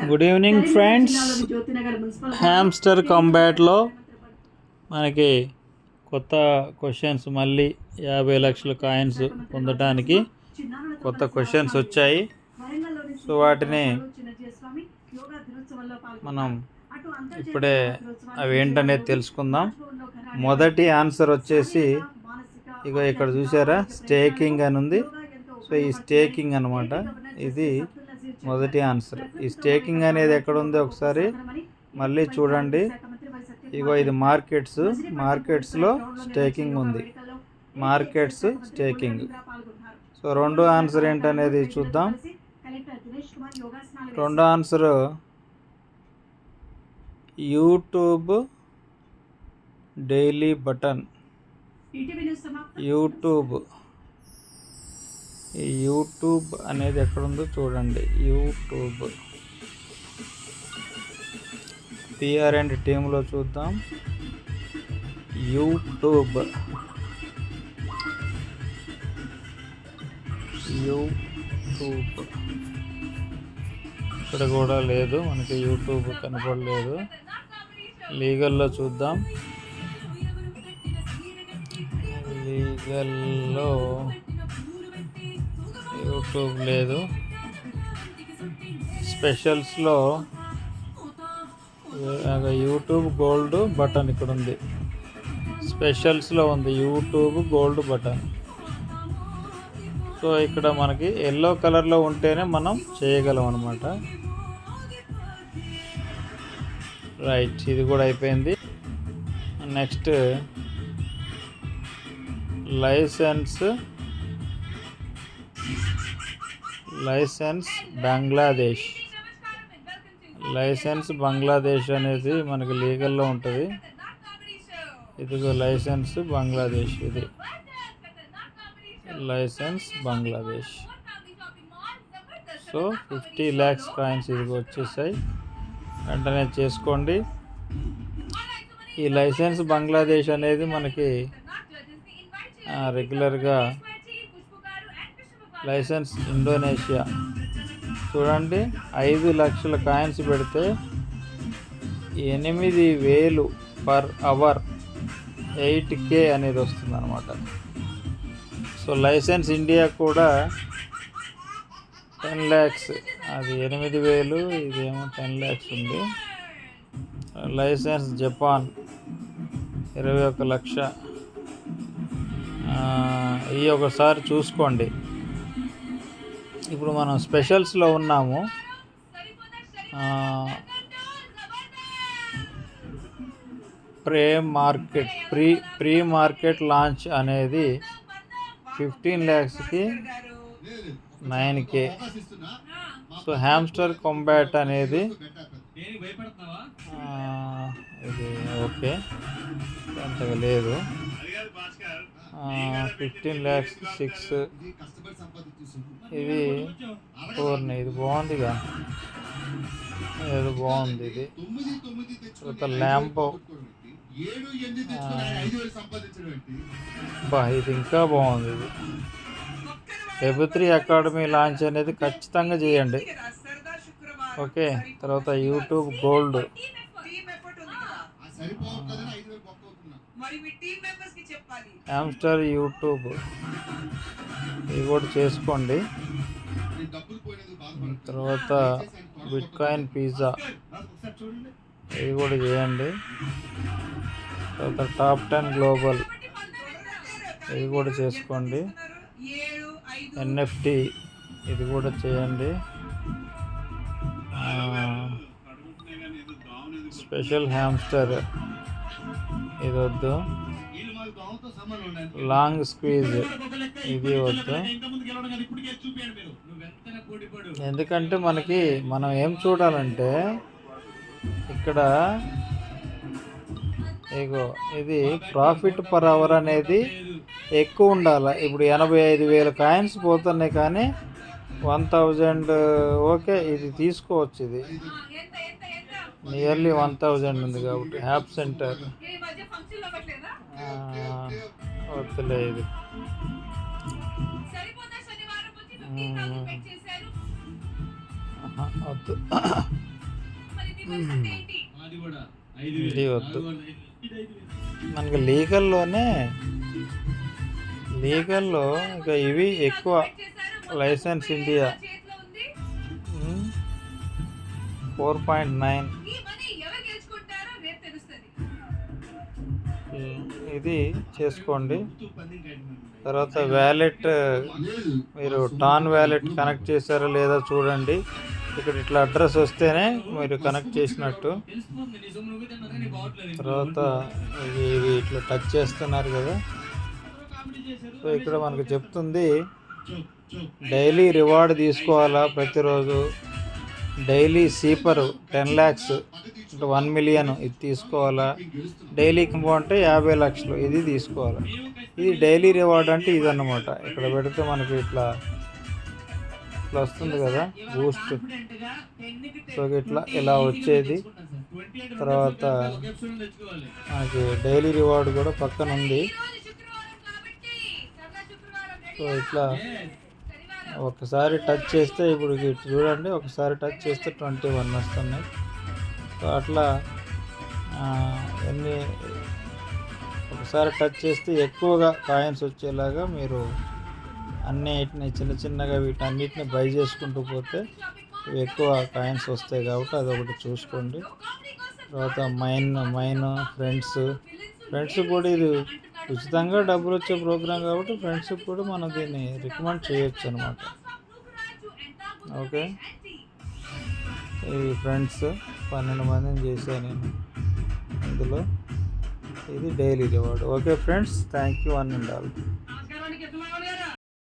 Good evening friends. Hamster కాంబాట్లో మనకి కొత్త questions, మళ్ళీ 50 లక్షల కాయిన్స్ పొందడానికి కొత్త క్వశ్చన్స్ వచ్చాయి. సో వాటిని మనం ఇప్పుడే అవి ఏంటనేది తెలుసుకుందాం. మొదటి ఆన్సర్ వచ్చేసి ఇక ఇక్కడ చూసారా, స్టేకింగ్ అని ఉంది. సో ఈ స్టేకింగ్ అనమాట, ఇది మొదటి ఆన్సర్. ఈ స్టేకింగ్ అనేది ఎక్కడ ఉంది ఒకసారి మళ్ళీ చూడండి. ఇగో ఇది మార్కెట్స్లో స్టేకింగ్ ఉంది, మార్కెట్స్ స్టేకింగ్. సో రెండో ఆన్సర్ ఏంటనేది చూద్దాం. రెండో answer YouTube daily button. YouTube అనేది ఎక్కడుందో చూడండి. యూట్యూబ్ పిఆర్ అండ్ టీంలో చూద్దాం. యూట్యూబ్ ఇక్కడ కూడా లేదు, మనకి యూట్యూబ్ కనపడలేదు. లీగల్లో చూద్దాం. లీగల్లో యూట్యూబ్ లేదు. స్పెషల్స్లో యూట్యూబ్ గోల్డ్ బటన్ ఇక్కడ ఉంది. స్పెషల్స్లో ఉంది యూట్యూబ్ గోల్డ్ బటన్. సో ఇక్కడ మనకి ఎల్లో కలర్లో ఉంటేనే మనం చేయగలం అన్నమాట. రైట్, ఇది కూడా అయిపోయింది. Next licence Bangladesh. Licence Bangladesh అనేది మనకి లీగల్లో ఉంటుంది. ఇదిగో లైసెన్స్ బంగ్లాదేశ్, ఇది licence Bangladesh. So 50 lakhs coins ఇదిగో వచ్చేసాయి, వెంటనే చేసుకోండి. ఈ లైసెన్స్ బంగ్లాదేశ్ అనేది మనకి రెగ్యులర్గా లైసెన్స్ ఇండోనేషియా. చూడండి, 5 లక్షల కాయిన్స్ పెడితే 8,000 per hour 8K అనేది వస్తుంది అనమాట. సో లైసెన్స్ ఇండియా కూడా 10 lakhs, అది 8,000, ఇదేమో 10 lakhs ఉంది. లైసెన్స్ జపాన్ 21 లక్ష. ఇవి ఒకసారి చూసుకోండి. ఇప్పుడు మనం స్పెషల్స్లో ఉన్నాము. ప్రీ మార్కెట్ లాంచ్ అనేది 15 lakhsకి 9K. సో హ్యామ్స్టర్ కాంబాట్ అనేది ఇది ఓకే, అంతగా లేదు. 15 lakhs 6. ఇది 4. ఇది బాగుందిగా, ఏదో బాగుంది ఇది. తర్వాత ల్యాంబో, ఇది ఇంకా బాగుంది. ఇది Web3 అకాడమీ లాంచ్ అనేది ఖచ్చితంగా చేయండి. ఓకే, తర్వాత యూట్యూబ్ గోల్డ్, హ్యామ్స్టర్ యూట్యూబ్, ఇది కూడా చేసుకోండి. తర్వాత బిట్కాయిన్ పిజ్జా, ఇది కూడా చేయండి. తర్వాత టాప్ 10 గ్లోబల్, ఇది కూడా చేసుకోండి. NFT, ఇది కూడా చేయండి. స్పెషల్ హ్యామ్స్టర్, ఇది వద్దు. లాంగ్ స్క్వీజ్, ఇది వద్దు. ఎందుకంటే మనం ఏం చూడాలంటే ఇక్కడ ఇగో ఇది ప్రాఫిట్ పర్ అవర్ అనేది ఎక్కువ ఉండాలి. ఇప్పుడు 85,000 కాయిన్స్ పోతున్నాయి, కానీ 1000 ఓకే, ఇది తీసుకోవచ్చు. ఇది నియర్లీ 1000 ఉంది కాబట్టి హ్యాప్ సెంటర్ వద్దులే. ఇది వద్దు, ఇది వద్దు. మనకి లీగల్లో ఇక ఇవి ఎక్కువ. Licence India 4.9. ఇది చేసుకోండి. తర్వాత వ్యాలెట్, మీరు టాన్ వ్యాలెట్ కనెక్ట్ చేశారో లేదో చూడండి. ఇక్కడ ఇట్లా అడ్రస్ వస్తేనే మీరు కనెక్ట్ చేసినట్టు. తర్వాత ఇవి ఇట్లా టచ్ చేస్తున్నారు కదా. సో ఇక్కడ మనకు చెప్తుంది డైలీ రివార్డ్ తీసుకోవాలా ప్రతిరోజు. డైలీ సీపర్ 10 lakhs అంటే 1 million ఇది తీసుకోవాలా. డైలీ కంపో అంటే 50 లక్షలు ఇది తీసుకోవాలి. ఇది డైలీ రివార్డ్ అంటే ఇదన్నమాట. ఇక్కడ పెడితే మనకి ఇట్లా వస్తుంది కదా బూస్ట్. సో ఇలా వచ్చేది. తర్వాత మనకి డైలీ రివార్డ్ కూడా పక్కన ఉంది. సో ఇట్లా ఒకసారి టచ్ చేస్తే ఇప్పుడు చూడండి, ఒకసారి టచ్ చేస్తే 21 వస్తున్నాయి. సో అట్లా ఒకసారి టచ్ చేస్తే ఎక్కువగా కాయిన్స్ వచ్చేలాగా మీరు అన్నిటిని చిన్నగా వీటన్నిటిని బై చేసుకుంటూ పోతే ఎక్కువ కాయిన్స్ వస్తాయి కాబట్టి అదొకటి చూసుకోండి. తర్వాత మైన్ ఫ్రెండ్స్ కూడా ఇది ఉచితంగా డబ్బులు వచ్చే ప్రోగ్రాం కాబట్టి ఫ్రెండ్స్కి కూడా మనం దీన్ని రికమెండ్ చేయొచ్చు అనమాట. ఓకే, ఈ ఫ్రెండ్స్ 12 మందిని చేశాను నేను ఇందులో. ఇది daily reward. Okay friends, thank you one and all.